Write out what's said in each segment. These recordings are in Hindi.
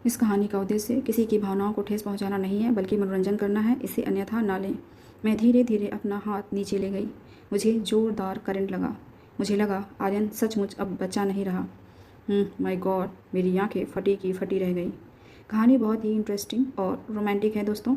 इस कहानी का उद्देश्य किसी की भावनाओं को ठेस पहुंचाना नहीं है, बल्कि मनोरंजन करना है। इसे अन्यथा ना लें। मैं धीरे धीरे अपना हाथ नीचे ले गई। मुझे जोरदार करंट लगा। मुझे लगा आर्यन सचमुच अब बच्चा नहीं रहा। माय गॉड, मेरी आंखें फटी की फटी रह गई। कहानी बहुत ही इंटरेस्टिंग और रोमांटिक है दोस्तों।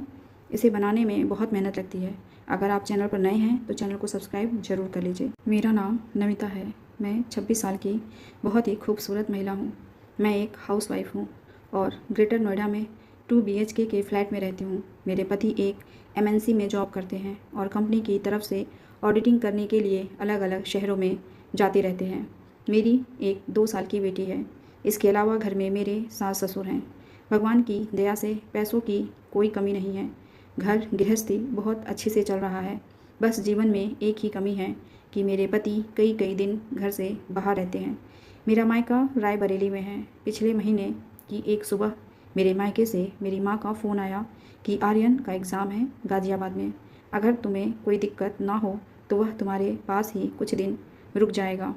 इसे बनाने में बहुत मेहनत लगती है। अगर आप चैनल पर नए हैं तो चैनल को सब्सक्राइब जरूर कर लीजिए। मेरा नाम नमिता है। मैं 26 साल की बहुत ही खूबसूरत महिला हूँ। मैं एक हाउसवाइफ हूँ और ग्रेटर नोएडा में 2 BHK के फ्लैट में रहती हूँ। मेरे पति एक MNC में जॉब करते हैं और कंपनी की तरफ से ऑडिटिंग करने के लिए अलग अलग शहरों में जाते रहते हैं। मेरी एक 2 साल की बेटी है। इसके अलावा घर में मेरे सास ससुर हैं। भगवान की दया से पैसों की कोई कमी नहीं है। घर गृहस्थी बहुत अच्छे से चल रहा है। बस जीवन में एक ही कमी है कि मेरे पति कई कई दिन घर से बाहर रहते हैं। मेरा मायका रायबरेली में है। पिछले महीने की एक सुबह मेरे मायके से मेरी माँ का फ़ोन आया कि आर्यन का एग्ज़ाम है गाज़ियाबाद में। अगर तुम्हें कोई दिक्कत ना हो तो वह तुम्हारे पास ही कुछ दिन रुक जाएगा।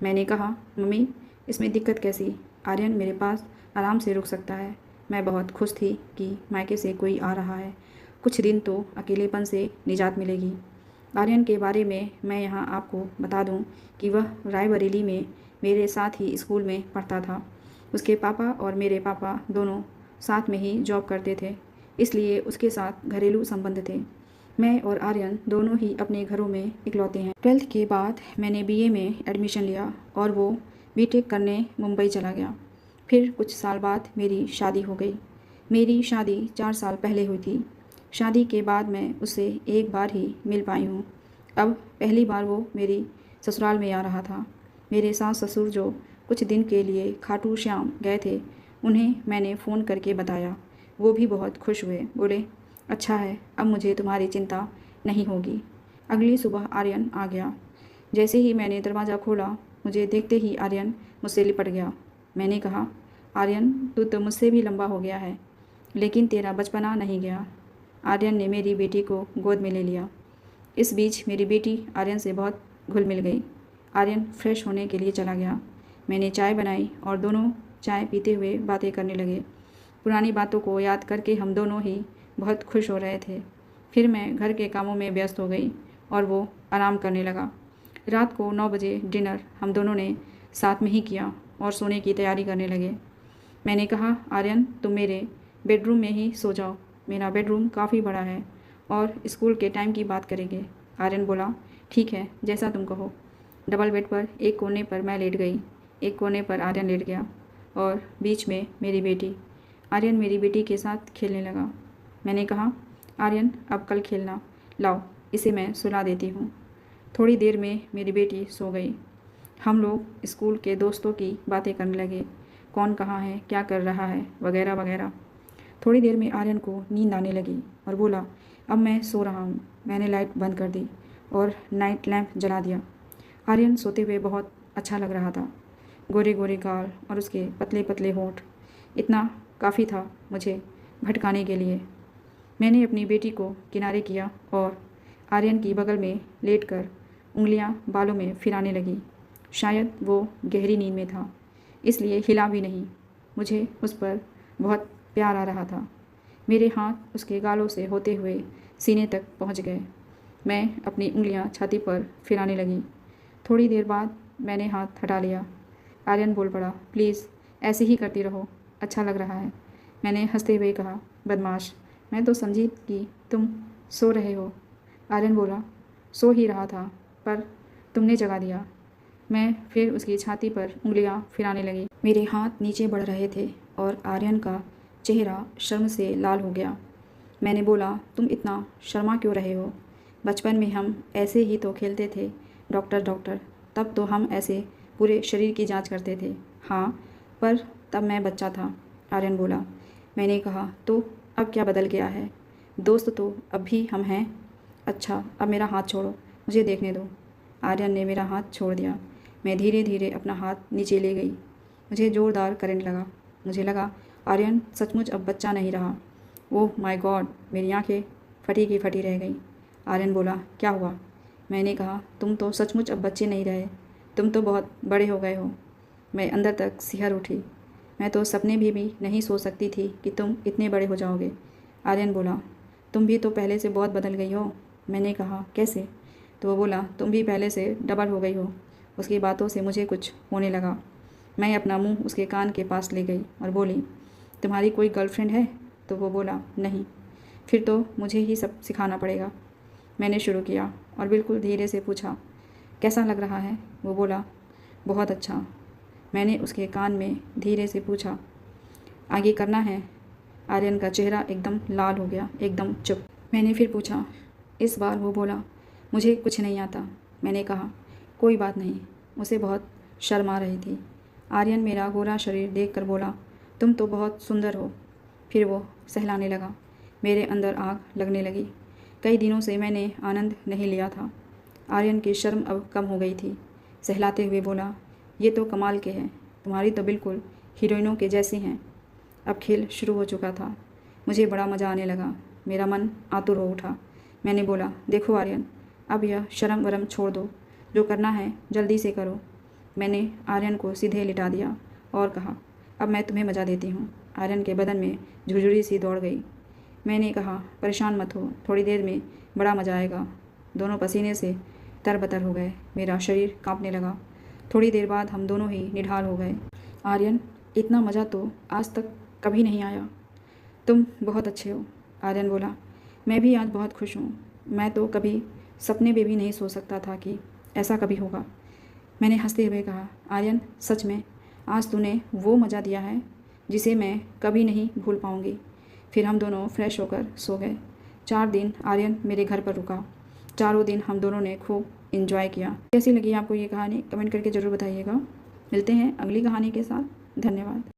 मैंने कहा, मम्मी इसमें दिक्कत कैसी? आर्यन मेरे पास आराम से रुक सकता है। मैं बहुत खुश थी कि मायके से कोई आ रहा है। कुछ दिन तो अकेलेपन से निजात मिलेगी। आर्यन के बारे में मैं यहाँ आपको बता दूँ कि वह रायबरेली में मेरे साथ ही स्कूल में पढ़ता था। उसके पापा और मेरे पापा दोनों साथ में ही जॉब करते थे, इसलिए उसके साथ घरेलू संबंध थे। मैं और आर्यन दोनों ही अपने घरों में इकलौते हैं। 12th के बाद मैंने BA में एडमिशन लिया और वो BTech करने मुंबई चला गया। फिर कुछ साल बाद मेरी शादी हो गई। मेरी शादी 4 साल पहले हुई थी। शादी के बाद मैं उससे एक बार ही मिल पाई हूँ। अब पहली बार वो मेरी ससुराल में आ रहा था। मेरे सास ससुर जो कुछ दिन के लिए खाटू श्याम गए थे, उन्हें मैंने फ़ोन करके बताया। वो भी बहुत खुश हुए। बोले, अच्छा है, अब मुझे तुम्हारी चिंता नहीं होगी। अगली सुबह आर्यन आ गया। जैसे ही मैंने दरवाज़ा खोला, मुझे देखते ही आर्यन मुझसे लिपट गया। मैंने कहा, आर्यन तू तो मुझसे भी लंबा हो गया है, लेकिन तेरा बचपना नहीं गया। आर्यन ने मेरी बेटी को गोद में ले लिया। इस बीच मेरी बेटी आर्यन से बहुत घुल मिल गई। आर्यन फ्रेश होने के लिए चला गया। मैंने चाय बनाई और दोनों चाय पीते हुए बातें करने लगे। पुरानी बातों को याद करके हम दोनों ही बहुत खुश हो रहे थे। फिर मैं घर के कामों में व्यस्त हो गई और वो आराम करने लगा। रात को 9 बजे डिनर हम दोनों ने साथ में ही किया और सोने की तैयारी करने लगे। मैंने कहा, आर्यन तुम मेरे बेडरूम में ही सो जाओ। मेरा बेडरूम काफ़ी बड़ा है और स्कूल के टाइम की बात करेंगे। आर्यन बोला, ठीक है, जैसा तुम कहो। डबल बेड पर एक कोने पर मैं लेट गई, एक कोने पर आर्यन लेट गया और बीच में मेरी बेटी। आर्यन मेरी बेटी के साथ खेलने लगा। मैंने कहा, आर्यन अब कल खेलना, लाओ इसे मैं सुला देती हूँ। थोड़ी देर में मेरी बेटी सो गई। हम लोग स्कूल के दोस्तों की बातें करने लगे, कौन कहाँ है, क्या कर रहा है, वगैरह वगैरह। थोड़ी देर में आर्यन को नींद आने लगी और बोला, अब मैं सो रहा हूँ। मैंने लाइट बंद कर दी और नाइट लैम्प जला दिया। आर्यन सोते हुए बहुत अच्छा लग रहा था। गोरे गोरे गाल और उसके पतले पतले होंठ, इतना काफ़ी था मुझे भटकाने के लिए। मैंने अपनी बेटी को किनारे किया और आर्यन की बगल में लेटकर उंगलियां बालों में फिराने लगी। शायद वो गहरी नींद में था, इसलिए हिला भी नहीं। मुझे उस पर बहुत प्यार आ रहा था। मेरे हाथ उसके गालों से होते हुए सीने तक पहुंच गए। मैं अपनी उंगलियां छाती पर फिराने लगी। थोड़ी देर बाद मैंने हाथ हटा लिया। आर्यन बोल पड़ा, प्लीज़ ऐसे ही करती रहो, अच्छा लग रहा है। मैंने हंसते हुए कहा, बदमाश, मैं तो समझी कि तुम सो रहे हो। आर्यन बोला, सो ही रहा था, पर तुमने जगा दिया। मैं फिर उसकी छाती पर उंगलियां फिराने लगी। मेरे हाथ नीचे बढ़ रहे थे और आर्यन का चेहरा शर्म से लाल हो गया। मैंने बोला, तुम इतना शर्मा क्यों रहे हो? बचपन में हम ऐसे ही तो खेलते थे, डॉक्टर डॉक्टर। तब तो हम ऐसे पूरे शरीर की जांच करते थे। हाँ, पर तब मैं बच्चा था, आर्यन बोला। मैंने कहा, तो अब क्या बदल गया है? दोस्त तो अब भी हम हैं। अच्छा, अब मेरा हाथ छोड़ो, मुझे देखने दो। आर्यन ने मेरा हाथ छोड़ दिया। मैं धीरे धीरे अपना हाथ नीचे ले गई। मुझे ज़ोरदार करंट लगा। मुझे लगा आर्यन सचमुच अब बच्चा नहीं रहा। ओह माय गॉड, मेरी आंखें फटी की फटी रह गईं। आर्यन बोला, क्या हुआ? मैंने कहा, तुम तो सचमुच अब बच्चे नहीं रहे, तुम तो बहुत बड़े हो गए हो। मैं अंदर तक सिहर उठी। मैं तो सपने भी नहीं सोच सकती थी कि तुम इतने बड़े हो जाओगे। आर्यन बोला, तुम भी तो पहले से बहुत बदल गई हो। मैंने कहा, कैसे? तो वो बोला, तुम भी पहले से डबल हो गई हो। उसकी बातों से मुझे कुछ होने लगा। मैं अपना मुंह उसके कान के पास ले गई और बोली, तुम्हारी कोई गर्लफ्रेंड है? तो वो बोला, नहीं। फिर तो मुझे ही सब सिखाना पड़ेगा। मैंने शुरू किया और बिल्कुल धीरे से पूछा, कैसा लग रहा है? वो बोला, बहुत अच्छा। मैंने उसके कान में धीरे से पूछा, आगे करना है? आर्यन का चेहरा एकदम लाल हो गया, एकदम चुप। मैंने फिर पूछा। इस बार वो बोला, मुझे कुछ नहीं आता। मैंने कहा, कोई बात नहीं। उसे बहुत शर्म आ रही थी। आर्यन मेरा गोरा शरीर देखकर बोला, तुम तो बहुत सुंदर हो। फिर वो सहलाने लगा। मेरे अंदर आग लगने लगी। कई दिनों से मैंने आनंद नहीं लिया था। आर्यन की शर्म अब कम हो गई थी। सहलाते हुए बोला, ये तो कमाल के हैं। तुम्हारी तो बिल्कुल हीरोइनों के जैसी हैं। अब खेल शुरू हो चुका था। मुझे बड़ा मज़ा आने लगा। मेरा मन आतुर हो उठा। मैंने बोला, देखो आर्यन, अब यह शर्म वरम छोड़ दो। जो करना है जल्दी से करो। मैंने आर्यन को सीधे लिटा दिया और कहा, अब मैं तुम्हें मज़ा देती हूँ। आर्यन के बदन में झुरझुरी सी दौड़ गई। मैंने कहा, परेशान मत हो, थोड़ी देर में बड़ा मज़ा आएगा। दोनों पसीने से तरबतर हो गए। मेरा शरीर कांपने लगा। थोड़ी देर बाद हम दोनों ही निढाल हो गए। आर्यन, इतना मज़ा तो आज तक कभी नहीं आया। तुम बहुत अच्छे हो। आर्यन बोला, मैं भी आज बहुत खुश हूँ। मैं तो कभी सपने में भी नहीं सोच सकता था कि ऐसा कभी होगा। मैंने हंसते हुए कहा, आर्यन, सच में आज तूने वो मज़ा दिया है जिसे मैं कभी नहीं भूल पाऊँगी। फिर हम दोनों फ्रेश होकर सो गए। 4 दिन आर्यन मेरे घर पर रुका। चारों दिन हम दोनों ने खूब इन्जॉय किया। कैसी लगी आपको ये कहानी? कमेंट करके ज़रूर बताइएगा। मिलते हैं अगली कहानी के साथ। धन्यवाद।